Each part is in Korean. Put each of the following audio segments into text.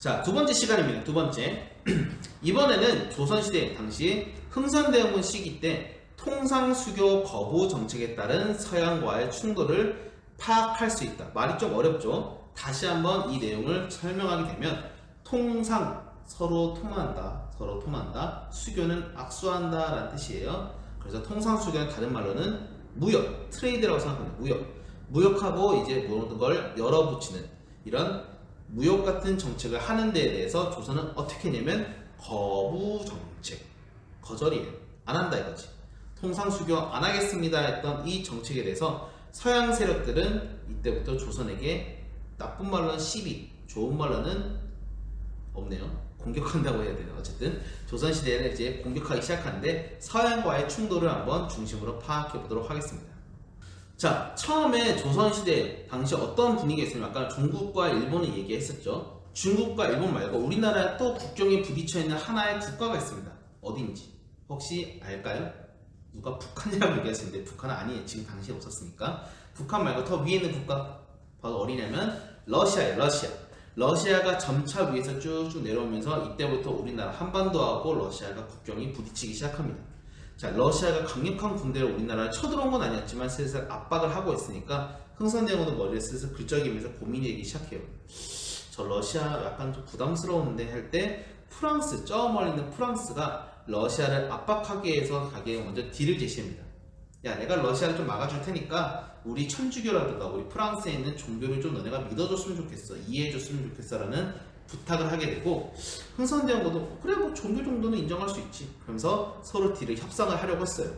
자, 두 번째 시간입니다. 두 번째. 이번에는 조선시대 당시 흥선대원군 시기 때 통상수교 거부 정책에 따른 서양과의 충돌을 파악할 수 있다. 말이 좀 어렵죠? 다시 한번 이 내용을 설명하게 되면 통상, 서로 통한다. 수교는 악수한다 라는 뜻이에요. 그래서 통상수교는 다른 말로는 무역, 트레이드라고 생각합니다. 무역하고 이제 모든 걸 열어붙이는 이런 무역 같은 정책을 하는 데에 대해서 조선은 어떻게 했냐면 거부 정책, 거절이에요. 안 한다 이거지. 통상수교 안 하겠습니다 했던 이 정책에 대해서 서양 세력들은 이때부터 조선에게 나쁜 말로는 시비, 좋은 말로는 없네요. 공격한다고 해야 돼요. 어쨌든 조선시대에는 이제 공격하기 시작하는데 서양과의 충돌을 한번 중심으로 파악해 보도록 하겠습니다. 자, 처음에 조선시대 당시 어떤 분위기가 있으면 아까 중국과 일본을 얘기했었죠. 중국과 일본 말고 우리나라에 또 국경에 부딪혀 있는 하나의 국가가 있습니다. 어딘지 혹시 알까요? 누가 북한이라고 얘기했을 때 북한은 아니에요. 지금 당시에 없었으니까. 북한 말고 더 위에 있는 국가 바로 어디냐면 러시아예요. 러시아가 점차 위에서 쭉쭉 내려오면서 이때부터 우리나라 한반도하고 러시아가 국경이 부딪히기 시작합니다. 자, 러시아가 강력한 군대로 우리나라를 쳐들어온 건 아니었지만 슬슬 압박을 하고 있으니까 흥선대원군도 머리를 슬슬 긁적이면서 고민하기 시작해요. 저 러시아 약간 좀 부담스러운데 할 때 프랑스, 저 멀리 있는 프랑스가 러시아를 압박하기 위해서 가게 먼저 딜을 제시합니다. 야, 내가 러시아를 좀 막아줄 테니까 우리 천주교라든가 우리 프랑스에 있는 종교를 좀 너네가 믿어줬으면 좋겠어, 이해해줬으면 좋겠어 라는 부탁을 하게 되고, 흥선대원군도 그래 뭐 종교 정도는 인정할 수 있지 그러면서 서로 딜을 협상을 하려고 했어요.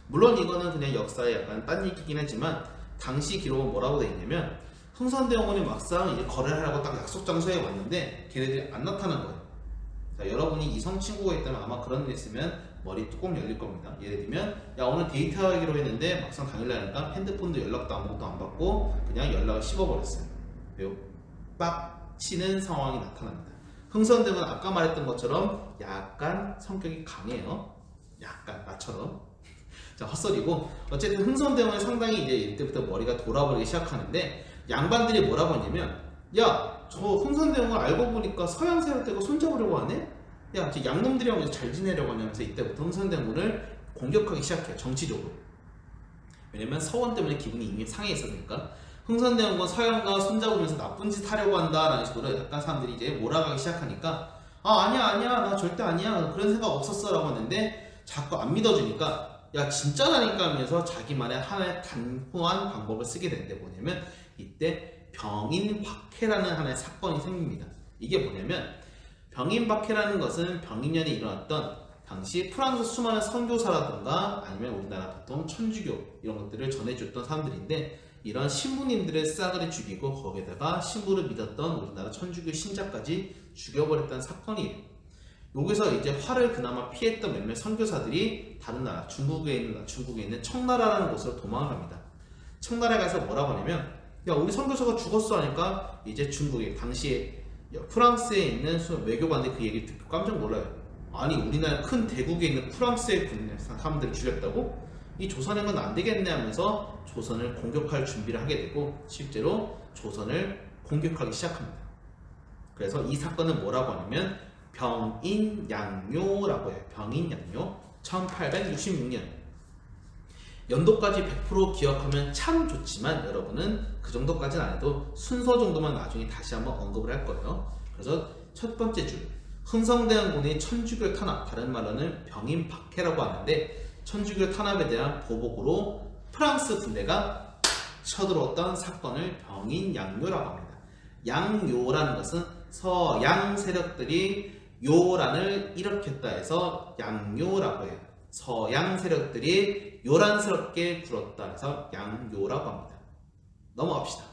물론 이거는 그냥 역사에 약간 딴 얘기긴 하지만 당시 기록은 뭐라고 돼 있냐면 흥선대원군이 막상 이제 거래를 하려고 딱 약속 장소에 왔는데 걔네들이 안 나타난 거예요. 자, 여러분이 이성 친구가 있다면 아마 그런 일 있으면 머리 뚜껑 열릴 겁니다. 예를 들면 야 오늘 데이트하기로 했는데 막상 당일날 하니까 핸드폰도 연락도 아무것도 안 받고 그냥 연락을 씹어버렸어요. 매우 빡치는 상황이 나타납니다. 흥선대원은 아까 말했던 것처럼 약간 성격이 강해요. 약간 나처럼. 자, 헛소리고 어쨌든 흥선대원은 상당히 이제 이때부터 머리가 돌아버리기 시작하는데 양반들이 뭐라고 했냐면 야 저 흥선대원을 알고 보니까 서양 세력들과 손잡으려고 하네? 야 저 양놈들이랑 잘 지내려고 하면서 이때부터 흥선대원을 공격하기 시작해요. 정치적으로. 왜냐면 서원 때문에 기분이 이미 상해 있었으니까. 흥선대원군 서양과 손잡으면서 나쁜 짓 하려고 한다라는 식으로 약간 사람들이 이제 몰아가기 시작하니까 아니야 나 절대 아니야 그런 생각 없었어 라고 했는데 자꾸 안 믿어주니까 야 진짜라니까 하면서 자기만의 하나의 단호한 방법을 쓰게 되는데 뭐냐면 이때 병인박해라는 하나의 사건이 생깁니다. 이게 뭐냐면 병인박해라는 것은 병인년에 일어났던 당시 프랑스 수많은 선교사라든가 아니면 우리나라 보통 천주교 이런 것들을 전해줬던 사람들인데 이런 신부님들의 싸그리 죽이고 거기에다가 신부를 믿었던 우리나라 천주교 신자까지 죽여버렸다는 사건이에요. 여기서 이제 화를 그나마 피했던 몇몇 선교사들이 다른 나라 중국에 있는 청나라라는 곳으로 도망을 갑니다. 청나라에 가서 뭐라고 하냐면 야 우리 선교사가 죽었어 하니까 이제 중국에 당시에 프랑스에 있는 외교관들이 그 얘기를 듣고 깜짝 놀라요. 아니 우리나라 큰 대국에 있는 프랑스의 사람들을 죽였다고? 이 조선인 건 안 되겠네 하면서 조선을 공격할 준비를 하게 되고 실제로 조선을 공격하기 시작합니다. 그래서 이 사건은 뭐라고 하냐면 병인양요라고 해요. 병인양요 1866년 연도까지 100% 기억하면 참 좋지만 여러분은 그 정도까지는 안 해도 순서 정도만 나중에 다시 한번 언급을 할 거예요. 그래서 첫 번째 줄 흥선대원군의 천주교 탄압, 다른 말로는 병인박해라고 하는데 천주교 탄압에 대한 보복으로 프랑스 군대가 쳐들어왔던 사건을 병인양요라고 합니다. 양요라는 것은 서양 세력들이 요란을 일으켰다 해서 양요라고 해요. 서양 세력들이 요란스럽게 굴었다 해서 양요라고 합니다. 넘어갑시다.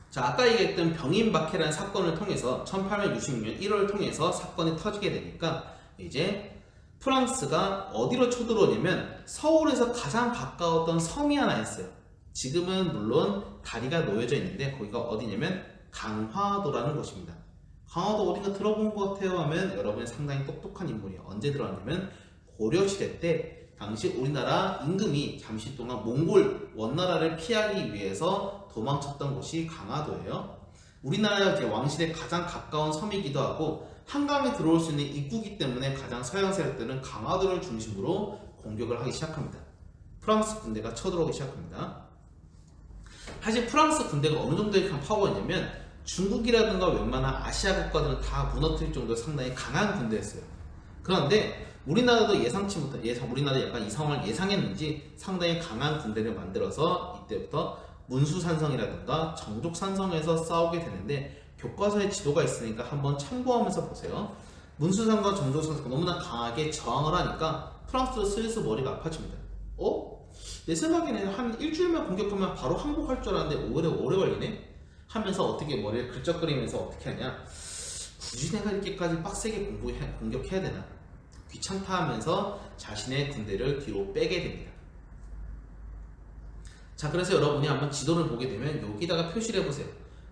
자, 아까 얘기했던 병인박해라는 사건을 통해서 1866년 1월을 통해서 사건이 터지게 되니까 이제 프랑스가 어디로 쳐들어오냐면 서울에서 가장 가까웠던 섬이 하나 있어요. 지금은 물론 다리가 놓여져 있는데 거기가 어디냐면 강화도라는 곳입니다. 강화도 어딘가 들어본 것 같아요 하면 여러분이 상당히 똑똑한 인물이에요. 언제 들어왔냐면 고려시대 때 당시 우리나라 임금이 잠시 동안 몽골 원나라를 피하기 위해서 도망쳤던 곳이 강화도예요. 우리나라 이제 왕실에 가장 가까운 섬이기도 하고 한강에 들어올 수 있는 입구기 때문에 가장 서양 세력들은 강화도를 중심으로 공격을 하기 시작합니다. 프랑스 군대가 쳐들어오기 시작합니다. 사실 프랑스 군대가 어느 정도의 파워였냐면 중국이라든가 웬만한 아시아 국가들은 다 무너뜨릴 정도로 상당히 강한 군대였어요. 그런데 우리나라도 예상치 못한 우리나라 약간 이 상황을 예상했는지 상당히 강한 군대를 만들어서 이때부터 문수산성이라든가 정족산성에서 싸우게 되는데 교과서에 지도가 있으니까 한번 참고하면서 보세요. 문수산과 정족산성 너무나 강하게 저항을 하니까 프랑스도 슬슬 머리가 아파집니다. 내 생각에는 한 일주일만 공격하면 바로 항복할 줄 알았는데 오래 걸리네? 하면서 어떻게 머리를 긁적거리면서 어떻게 하냐, 굳이 내가 이렇게까지 빡세게 공격해야 되나, 귀찮다 하면서 자신의 군대를 뒤로 빼게 됩니다. 자, 그래서 여러분이 한번 지도를 보게 되면 여기다가 표시를 해보세요.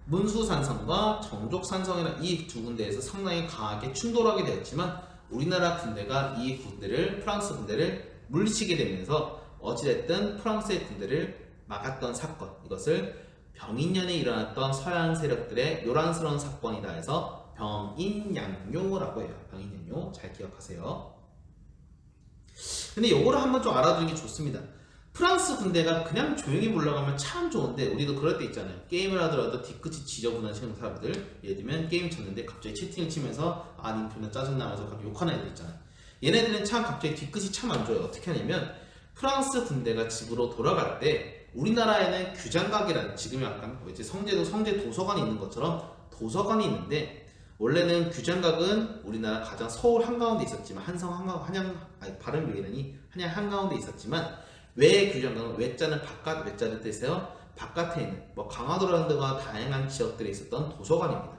문수산성과 정족산성이라는 이 두 군대에서 상당히 강하게 충돌하게 되었지만 우리나라 군대가 이 군대를, 프랑스 군대를 물리치게 되면서 어찌됐든 프랑스의 군대를 막았던 사건, 이것을 병인년에 일어났던 서양 세력들의 요란스러운 사건이다 해서 병인양요라고 해요. 병인양요 잘 기억하세요. 근데 요거를 한번 좀 알아두는 게 좋습니다. 프랑스 군대가 그냥 조용히 물러가면 참 좋은데 우리도 그럴 때 있잖아요. 게임을 하더라도 뒤끝이 지저분하시는 사람들, 예를 들면 게임 쳤는데 갑자기 채팅을 치면서 님 존나 짜증나면서 갑자기 욕하는 애들 있잖아요. 얘네들은 참 갑자기 뒤끝이 참 안 좋아요. 어떻게 하냐면 프랑스 군대가 집으로 돌아갈 때 우리나라에는 규장각이라는, 지금 약간 성제 도서관이 있는 것처럼 도서관이 있는데, 원래는 규장각은 우리나라 가장 서울 한가운데 있었지만 발음 왜이러니 한양 한가운데 있었지만 외 규장각은 외자는 바깥, 외자를 뜻해요. 바깥에 있는 강화도라든가 다양한 지역들에 있었던 도서관입니다.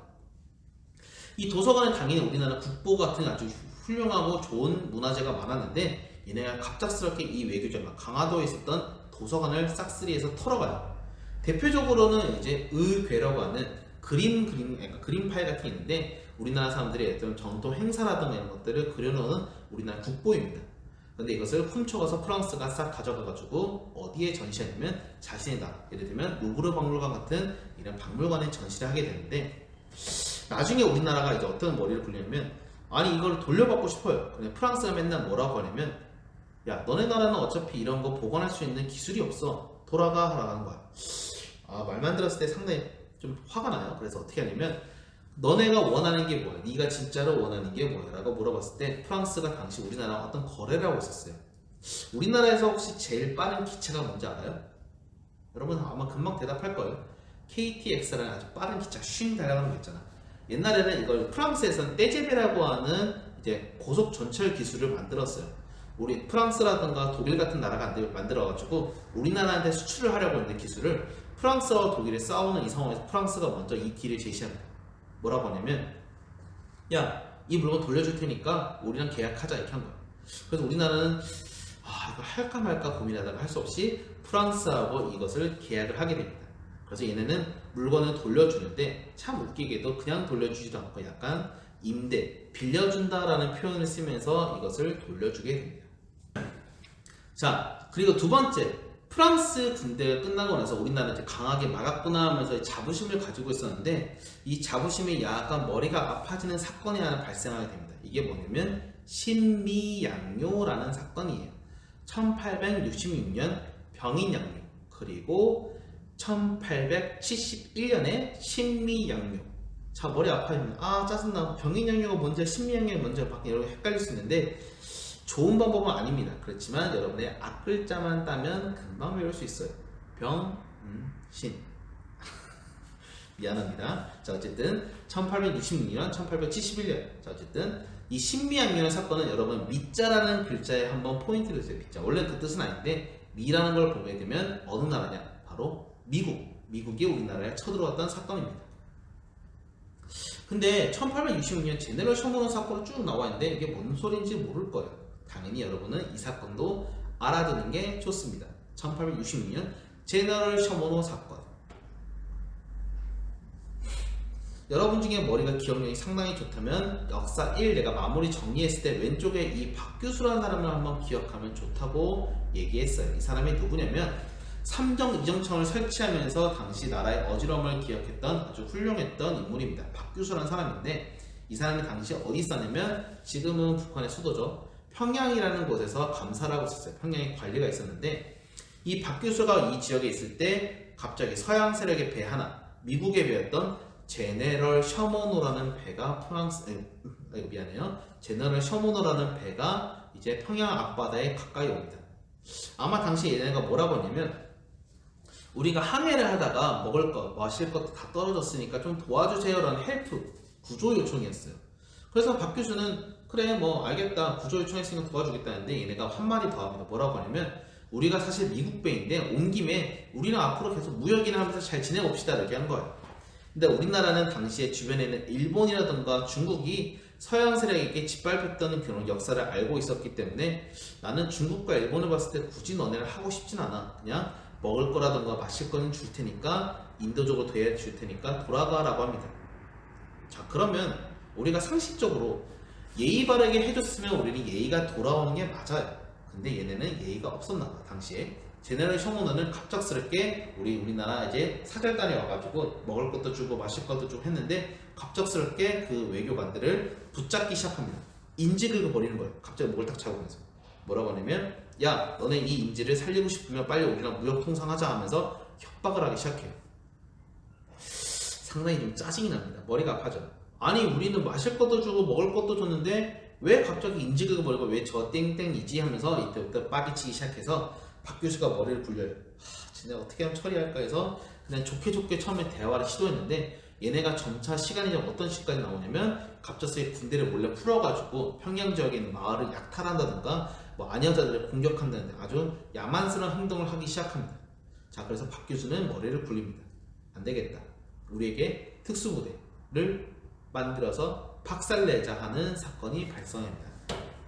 이 도서관은 당연히 우리나라 국보 같은 아주 훌륭하고 좋은 문화재가 많았는데 얘네가 갑작스럽게 이 외교장각 강화도에 있었던 도서관을 싹쓸이해서 털어가요. 대표적으로는 이제 의궤라고 하는 그림 파일 같은 게 있는데 우리나라 사람들이 어떤 전통 행사라든가 이런 것들을 그려놓은 우리나라 국보입니다. 근데 이것을 훔쳐가서 프랑스가 싹 가져가가지고 어디에 전시하냐면 자신의 나라, 예를 들면 루브르 박물관 같은 이런 박물관에 전시를 하게 되는데, 나중에 우리나라가 이제 어떤 머리를 굴리냐면 이걸 돌려받고 싶어요. 근데 프랑스가 맨날 뭐라고 하냐면, 야, 너네 나라는 어차피 이런 거 보관할 수 있는 기술이 없어. 돌아가 하라는 거야. 말만 들었을 때 상당히 좀 화가 나요. 그래서 어떻게 하냐면, 너네가 원하는 게 뭐야? 네가 진짜로 원하는 게 뭐야? 라고 물어봤을 때 프랑스가 당시 우리나라와 어떤 거래를 하고 있었어요. 우리나라에서 혹시 제일 빠른 기차가 뭔지 알아요? 여러분 아마 금방 대답할 거예요. KTX라는 아주 빠른 기차 쉰 달려가는 거 있잖아. 옛날에는 이걸 프랑스에서는 떼제베라고 하는 이제 고속 전철 기술을 만들었어요. 우리 프랑스라든가 독일 같은 나라가 만들어가지고 우리나라한테 수출을 하려고 했는데 기술을, 프랑스와 독일이 싸우는 이 상황에서 프랑스가 먼저 이 딜을 제시합니다. 뭐라고 하냐면, 야, 이 물건 돌려줄 테니까 우리랑 계약하자, 이렇게 한 거야. 그래서 우리나라는 이거 할까 말까 고민하다가 할 수 없이 프랑스하고 이것을 계약을 하게 됩니다. 그래서 얘네는 물건을 돌려주는데 참 웃기게도 그냥 돌려주지도 않고 약간 임대, 빌려준다라는 표현을 쓰면서 이것을 돌려주게 됩니다. 자, 그리고 두 번째, 프랑스 군대가 끝나고 나서 우리나라는 이제 강하게 막았구나 하면서 자부심을 가지고 있었는데, 이 자부심이 약간 머리가 아파지는 사건이 하나 발생하게 됩니다. 이게 뭐냐면 신미양요라는 사건이에요. 1866년 병인양요, 그리고 1871년에 신미양요. 자, 머리 아파요. 짜증나. 병인양요가 뭔지 신미양요가 뭔지 이렇게 헷갈릴 수 있는데 좋은 방법은 아닙니다. 그렇지만 여러분의 앞글자만 따면 금방 외울 수 있어요. 병신. 미안합니다. 자, 어쨌든 1866년, 1871년. 자, 어쨌든 이 신미양요라는 사건은 여러분 미자라는 글자에 한번 포인트를 주세요. 미자. 원래 그 뜻은 아닌데 미라는 걸 보게 되면 어느 나라냐? 바로 미국. 미국이 우리나라에 쳐들어왔던 사건입니다. 근데 1866년 제네럴 셔먼 사건이 쭉 나와 있는데 이게 뭔 소리인지 모를 거예요. 당연히 여러분은 이 사건도 알아두는 게 좋습니다. 1866년 제너럴 셔먼 사건. 여러분 중에 머리가 기억력이 상당히 좋다면 역사 1 내가 마무리 정리했을 때 왼쪽에 이 박규수라는 사람을 한번 기억하면 좋다고 얘기했어요. 이 사람이 누구냐면 삼정 이정청을 설치하면서 당시 나라의 어지러움을 기억했던 아주 훌륭했던 인물입니다. 박규수라는 사람인데 이 사람이 당시 어디 있었냐면 지금은 북한의 수도죠. 평양이라는 곳에서 감사를 하고 있었어요. 평양에 관리가 있었는데 이 박규수가 이 지역에 있을 때 갑자기 서양 세력의 배 하나, 미국의 배였던 제네럴 셔모노라는 배가 제네럴 셔모노라는 배가 이제 평양 앞바다에 가까이 옵니다. 아마 당시 얘네가 뭐라고 했냐면 우리가 항해를 하다가 먹을 것, 마실 것도 다 떨어졌으니까 좀 도와주세요라는 헬프, 구조 요청이었어요. 그래서 박규수는 그래 뭐 알겠다 구조 요청했으니까 도와주겠다는데 얘네가 한마디 더 합니다. 뭐라고 하냐면 우리가 사실 미국 배인데 온 김에 우리는 앞으로 계속 무역이나 하면서 잘 지내봅시다 이렇게 한 거예요. 근데 우리나라는 당시에 주변에는 일본이라던가 중국이 서양 세력에게 짓밟혔다는 그런 역사를 알고 있었기 때문에 나는 중국과 일본을 봤을 때 굳이 너네를 하고 싶진 않아. 그냥 먹을 거라던가 마실 거는 줄 테니까 인도적으로 대해 줄 테니까 돌아가라고 합니다. 자 그러면 우리가 상식적으로 예의 바르게 해줬으면 우리는 예의가 돌아오는 게 맞아요. 근데 얘네는 예의가 없었나 봐 당시에. 제네럴 셔모너는 갑작스럽게 우리나라 이제 사절단에 와가지고 먹을 것도 주고 마실 것도 주고 했는데 갑작스럽게 그 외교관들을 붙잡기 시작합니다. 인지 긁어버리는 거예요. 갑자기 목을 딱 잡으면서 뭐라고 하냐면 야 너네 이 인지를 살리고 싶으면 빨리 우리랑 무역 통상하자 하면서 협박을 하기 시작해요. 상당히 좀 짜증이 납니다. 머리가 아파져. 아니 우리는 마실 것도 주고 먹을 것도 줬는데 왜 갑자기 인지 긁어버리고 왜 저 땡땡이지 하면서 이때부터 빠기치기 시작해서 박규수가 머리를 굴려요. 진짜 어떻게 하면 처리할까 해서 그냥 좋게 처음에 대화를 시도했는데 얘네가 점차 시간이 어떤 시간이 나오냐면 갑자기 군대를 몰래 풀어가지고 평양 지역에 있는 마을을 약탈한다든가 뭐 아녀자들을 공격한다든가 아주 야만스러운 행동을 하기 시작합니다. 자 그래서 박규수는 머리를 굴립니다. 안되겠다. 우리에게 특수부대를 만들어서 박살내자 하는 사건이 발생합니다.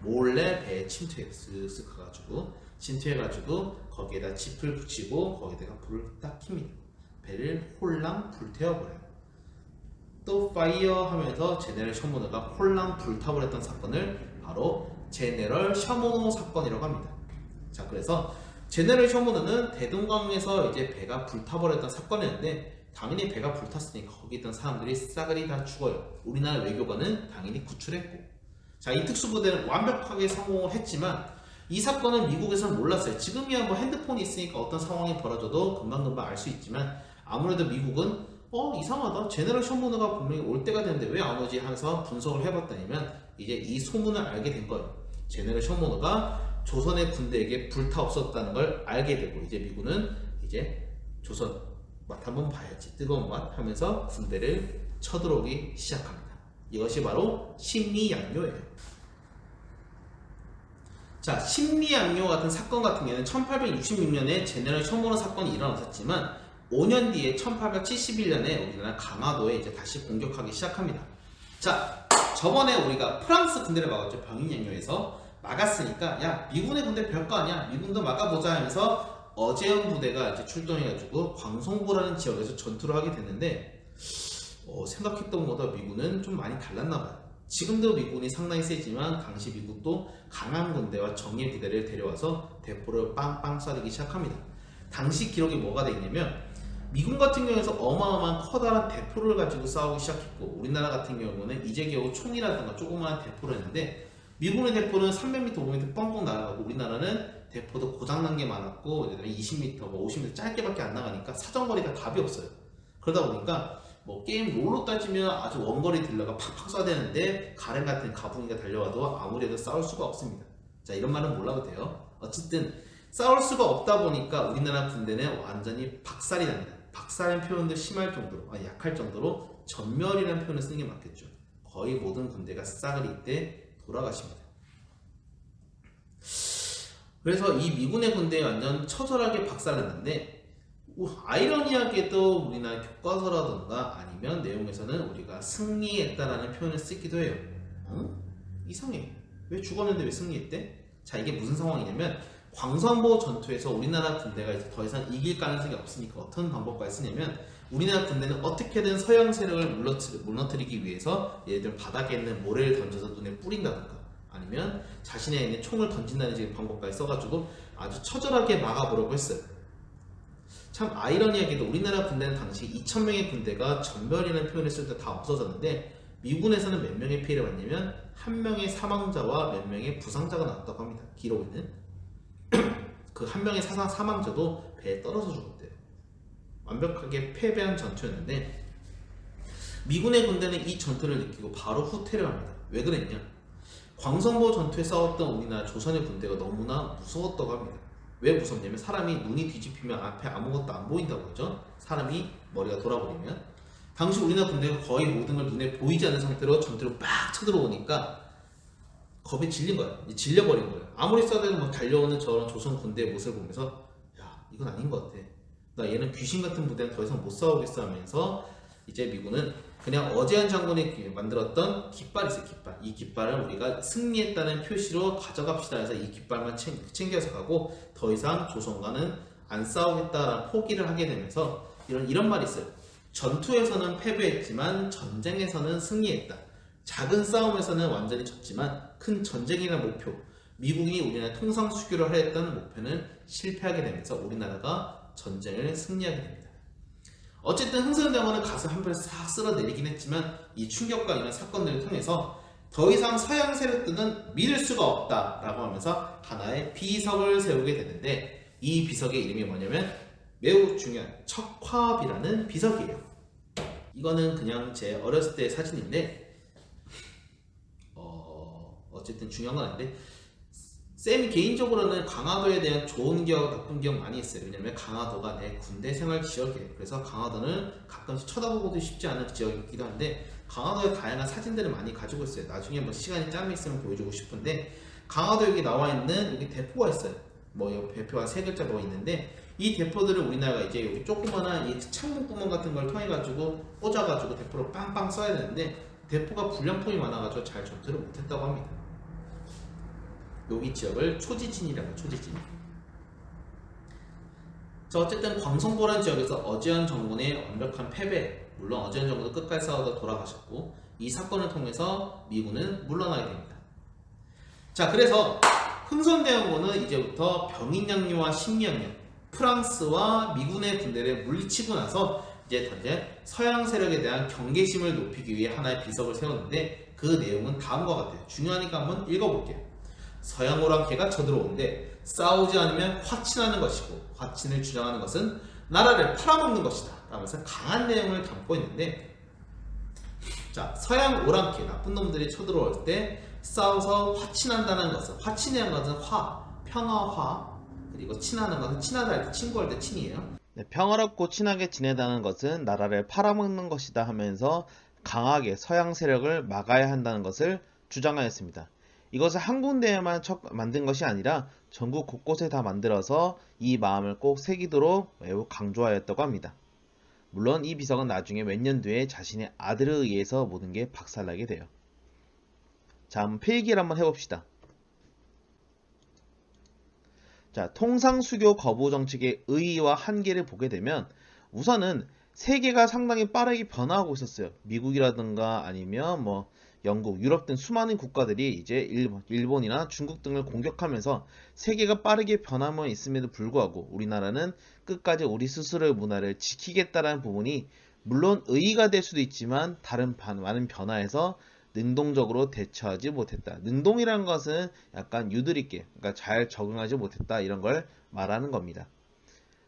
몰래 배에 침투해요. 쓱쓱 가가지고 침투해가지고 거기에다 짚을 붙이고 거기다가 불을 딱 킵니다. 배를 홀랑 불태워버려요. 또 파이어 하면서 제네럴 셔모노가 홀랑 불타버렸던 사건을 바로 제네럴 셔모노 사건이라고 합니다. 자 그래서 제네럴 셔모노는 대동강에서 이제 배가 불타버렸던 사건이었는데 당연히 배가 불탔으니까 거기 있던 사람들이 싸그리 다 죽어요. 우리나라 외교관은 당연히 구출했고 자 이 특수부대는 완벽하게 성공을 했지만 이 사건은 미국에서는 몰랐어요. 지금이야 뭐 핸드폰이 있으니까 어떤 상황이 벌어져도 금방금방 알 수 있지만 아무래도 미국은 이상하다. 제네럴 셔모노가 분명히 올 때가 됐는데 왜 안 오지 하면서 분석을 해봤더니면 이제 이 소문을 알게 된 거예요. 제네럴 셔모노가 조선의 군대에게 불타없었다는 걸 알게 되고 이제 미군은 이제 조선 맛 한번 봐야지 뜨거운 맛 하면서 군대를 쳐들어오기 시작합니다. 이것이 바로 심리양요예요. 자, 심리양요 같은 사건 같은 경우는 1866년에 제네럴 셔모노 사건이 일어났었지만 5년 뒤에 1871년에 우리나라 강화도에 이제 다시 공격하기 시작합니다. 자, 저번에 우리가 프랑스 군대를 막았죠. 병인양요에서 막았으니까 야 미군의 군대 별거 아니야. 미군도 막아보자 하면서 어제영 부대가 이제 출동해가지고 광송부라는 지역에서 전투를 하게 됐는데 생각했던 것보다 미군은 좀 많이 달랐나봐요. 지금도 미군이 상당히 세지만 당시 미국도 강한 군대와 정예 부대를 데려와서 대포를 빵빵 쏴대기 시작합니다. 당시 기록이 뭐가 돼 있냐면 미군 같은 경우에서 어마어마한 커다란 대포를 가지고 싸우기 시작했고 우리나라 같은 경우는 이제 겨우 총이라든가 조그마한 대포를 했는데 미군의 대포는 300m, 500m 뻥뻥 날아가고 우리나라는 대포도 고장난 게 많았고 20m, 50m 짧게밖에 안 나가니까 사정거리가 답이 없어요. 그러다 보니까 뭐 게임 롤로 따지면 아주 원거리 딜러가 팍팍 쏴야 되는데 가렌 같은 가붕이가 달려와도 아무래도 싸울 수가 없습니다. 자 이런 말은 몰라도 돼요. 어쨌든 싸울 수가 없다 보니까 우리나라 군대는 완전히 박살이 납니다. 박살이라는 표현도 심할 정도로 약할 정도로 전멸이라는 표현을 쓰는 게 맞겠죠. 거의 모든 군대가 싸그리 이때 돌아가십니다. 그래서 이 미군의 군대에 완전 처절하게 박살났는데 아이러니하게도 우리나라 교과서라던가 아니면 내용에서는 우리가 승리했다라는 표현을 쓰기도 해요. 이상해. 왜 죽었는데 왜 승리했대? 자 이게 무슨 상황이냐면 광선보 전투에서 우리나라 군대가 이제 더 이상 이길 가능성이 없으니까 어떤 방법까지 쓰냐면 우리나라 군대는 어떻게든 서양 세력을 무너뜨리기 위해서 예를 들어 바닥에 있는 모래를 던져서 눈에 뿌린다던가 아니면 자신의 있는 총을 던진다는 방법까지 써가지고 아주 처절하게 막아보려고 했어요. 참 아이러니하게도 우리나라 군대는 당시 2,000명의 군대가 전멸이라는 표현을 쓸 때 다 없어졌는데 미군에서는 몇 명의 피해를 봤냐면 한 명의 사망자와 몇 명의 부상자가 나왔다고 합니다. 기록에는 그 한 명의 사망자도 배에 떨어져 죽었대요. 완벽하게 패배한 전투였는데 미군의 군대는 이 전투를 느끼고 바로 후퇴를 합니다. 왜 그랬냐? 광성보 전투에 싸웠던 우리나라 조선의 군대가 너무나 무서웠다고 합니다. 왜 무섭냐면 사람이 눈이 뒤집히면 앞에 아무것도 안 보인다고 하죠. 사람이 머리가 돌아버리면. 당시 우리나라 군대가 거의 모든 걸 눈에 보이지 않는 상태로 전투로 빡 쳐들어오니까 겁에 질린 거야. 질려버린 거예요. 아무리 써도 뭐 달려오는 저런 조선 군대의 모습을 보면서 야 이건 아닌 것 같아. 나 얘는 귀신 같은 부대는 더 이상 못 싸우겠어 하면서 이제 미군은 그냥 어제한 장군이 만들었던 깃발이 있어요. 깃발. 이 깃발을 우리가 승리했다는 표시로 가져갑시다 해서 이 깃발만 챙겨서 가고 더 이상 조선과는 안 싸우겠다라는 포기를 하게 되면서 이런 말이 있어요. 전투에서는 패배했지만 전쟁에서는 승리했다. 작은 싸움에서는 완전히 졌지만 큰 전쟁이라는 목표, 미국이 우리나라 통상수교를 하였다는 목표는 실패하게 되면서 우리나라가 전쟁을 승리하게 됩니다. 어쨌든 흥선대원은 가슴 한편 싹 쓸어내리긴 했지만 이 충격과 이런 사건들을 통해서 더 이상 서양 세력들은 믿을 수가 없다라고 하면서 하나의 비석을 세우게 되는데 이 비석의 이름이 뭐냐면 매우 중요한 척화비라는 비석이에요. 이거는 그냥 제 어렸을 때 사진인데 어쨌든 중요한 건 아닌데 쌤이 개인적으로는 강화도에 대한 좋은 기억, 나쁜 기억 많이 했어요. 왜냐면 강화도가 내 군대 생활 지역이에요. 그래서 강화도는 가끔씩 쳐다보고도 쉽지 않은 지역이기도 한데 강화도의 다양한 사진들을 많이 가지고 있어요. 나중에 뭐 시간이 짬이 있으면 보여주고 싶은데 강화도 여기 나와 있는 여기 대포가 있어요. 뭐 여기 대표가 세 글자 뭐 있는데 이 대포들을 우리나라가 이제 여기 조그마한 이 창문 구멍 같은 걸 통해 가지고 꽂아 가지고 대포로 빵빵 써야 되는데 대포가 불량품이 많아 가지고 잘 전투를 못했다고 합니다. 여기 지역을 초지진이라고 해요. 초지진. 자, 어쨌든 광성보라는 지역에서 어지현 정군의 완벽한 패배, 물론 어지현 정군도 끝까지 싸우다 돌아가셨고 이 사건을 통해서 미군은 물러나게 됩니다. 자, 그래서 흥선대원군은 이제부터 병인양요와 식량력, 프랑스와 미군의 군대를 물리치고 나서 이제 서양 세력에 대한 경계심을 높이기 위해 하나의 비석을 세웠는데 그 내용은 다음과 같아요. 중요하니까 한번 읽어볼게요. 서양 오랑캐가 쳐들어오는데 싸우지 않으면 화친하는 것이고 화친을 주장하는 것은 나라를 팔아먹는 것이다 라면서 강한 내용을 담고 있는데 자 서양 오랑캐 나쁜 놈들이 쳐들어올 때 싸워서 화친한다는 것은 화친이라는 것은 평화화 그리고 친하는 것은 친하다 할 때 친구할 때 친이에요. 네, 평화롭고 친하게 지내다는 것은 나라를 팔아먹는 것이다 하면서 강하게 서양 세력을 막아야 한다는 것을 주장하였습니다. 이것을 한 군데에만 만든 것이 아니라 전국 곳곳에 다 만들어서 이 마음을 꼭 새기도록 매우 강조하였다고 합니다. 물론 이 비석은 나중에 몇 년 뒤에 자신의 아들에 의해서 모든 게 박살나게 돼요. 자, 한번 필기를 한번 해봅시다. 자, 통상수교 거부 정책의 의의와 한계를 보게 되면 우선은 세계가 상당히 빠르게 변화하고 있었어요. 미국이라든가 아니면 뭐 영국, 유럽 등 수많은 국가들이 이제 일본이나 중국 등을 공격하면서 세계가 빠르게 변화만 있음에도 불구하고 우리나라는 끝까지 우리 스스로의 문화를 지키겠다라는 부분이 물론 의의가 될 수도 있지만 다른 많은 변화에서 능동적으로 대처하지 못했다. 능동이라는 것은 약간 유도리게, 그러니까 잘 적응하지 못했다 이런 걸 말하는 겁니다.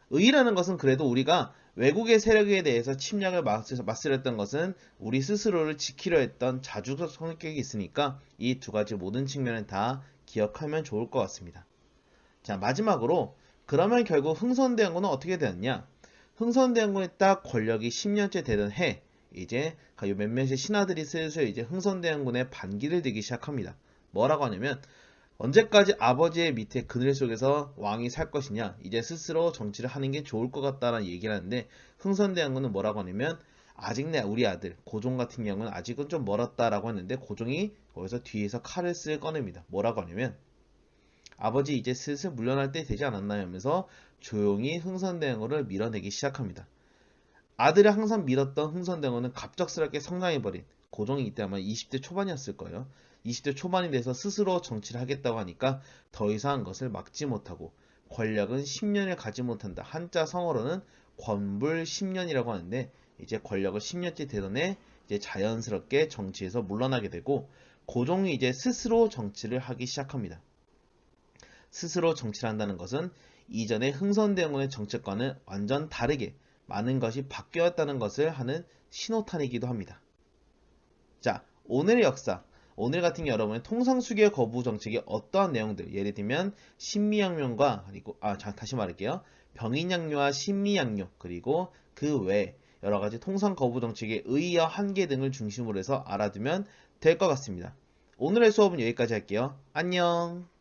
의의라는 것은 그래도 우리가 외국의 세력에 대해서 침략을 맞서렸던 것은 우리 스스로를 지키려 했던 자주적 성격이 있으니까 이 두 가지 모든 측면을 다 기억하면 좋을 것 같습니다. 자, 마지막으로 그러면 결국 흥선대원군은 어떻게 되었냐? 흥선대원군이 딱 권력이 10년째 되던 해 이제 몇몇의 신하들이 슬슬 이제 흥선대원군의 반기를 들기 시작합니다. 뭐라고 하냐면 언제까지 아버지의 밑에 그늘 속에서 왕이 살 것이냐 이제 스스로 정치를 하는 게 좋을 것 같다라는 얘기를 하는데 흥선대원군은 뭐라고 하냐면 아직 우리 아들 고종 같은 경우는 아직은 좀 멀었다라고 했는데 고종이 거기서 뒤에서 칼을 꺼냅니다. 뭐라고 하냐면 아버지 이제 슬슬 물러날 때 되지 않았나요 하면서 조용히 흥선대원군을 밀어내기 시작합니다. 아들을 항상 밀었던 흥선대원군은 갑작스럽게 성장해버린 고종이 이때 아마 20대 초반이었을 거예요. 20대 초반이 돼서 스스로 정치를 하겠다고 하니까 더 이상 그것을 막지 못하고 권력은 10년을 가지 못한다. 한자 성어로는 권불 10년이라고 하는데 이제 권력을 10년째 되던 해 이제 자연스럽게 정치에서 물러나게 되고 고종이 이제 스스로 정치를 하기 시작합니다. 스스로 정치를 한다는 것은 이전의 흥선대원군의 정책과는 완전 다르게 많은 것이 바뀌었다는 것을 하는 신호탄이기도 합니다. 자, 오늘의 역사. 오늘 같은 경우 여러분의 통상수교 거부 정책의 어떠한 내용들, 예를 들면 신미양요과 그리고 다시 말할게요. 병인양요와 신미양요 그리고 그 외 여러 가지 통상 거부 정책의 의의와 한계 등을 중심으로 해서 알아두면 될 것 같습니다. 오늘의 수업은 여기까지 할게요. 안녕.